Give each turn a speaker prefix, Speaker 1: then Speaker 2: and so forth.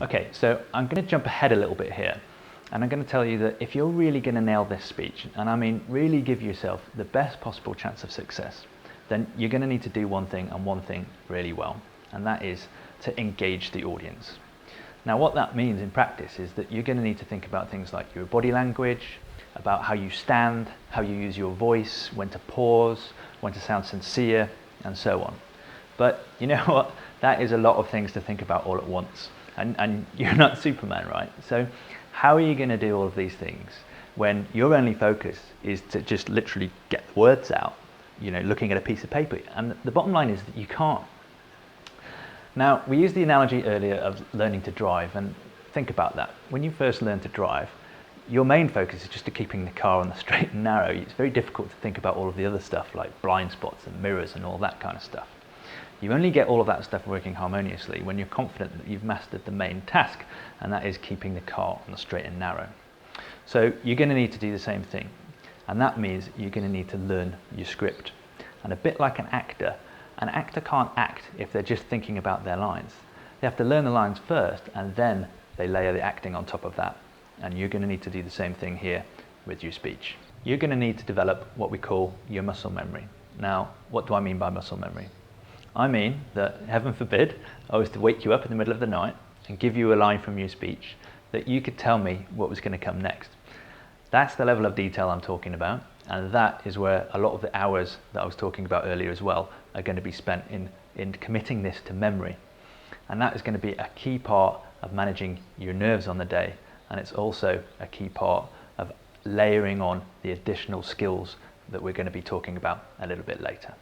Speaker 1: Okay, so I'm going to jump ahead a little bit here, and I'm going to tell you that if you're really going to nail this speech, and I mean really give yourself the best possible chance of success, then you're going to need to do one thing and one thing really well, and that is to engage the audience. Now what that means in practice is that you're going to need to think about things like your body language, about how you stand, how you use your voice, when to pause, when to sound sincere, and so on. But you know what? That is a lot of things to think about all at once. And you're not Superman, right? So how are you going to do all of these things when your only focus is to just literally get the words out, looking at a piece of paper? And the bottom line is that you can't. Now, we used the analogy earlier of learning to drive, and think about that. When you first learn to drive, your main focus is just to keeping the car on the straight and narrow. It's very difficult to think about all of the other stuff like blind spots and mirrors and all that kind of stuff. You only get all of that stuff working harmoniously when you're confident that you've mastered the main task, and that is keeping the car on the straight and narrow. So you're going to need to do the same thing, and that means you're going to need to learn your script. And a bit like an actor can't act if they're just thinking about their lines. They have to learn the lines first, and then they layer the acting on top of that. And you're going to need to do the same thing here with your speech. You're going to need to develop what we call your muscle memory. Now, what do I mean by muscle memory? I mean that, heaven forbid, I was to wake you up in the middle of the night and give you a line from your speech, that you could tell me what was going to come next. That's the level of detail I'm talking about, and that is where a lot of the hours that I was talking about earlier as well are going to be spent in committing this to memory. And that is going to be a key part of managing your nerves on the day, and it's also a key part of layering on the additional skills that we're going to be talking about a little bit later.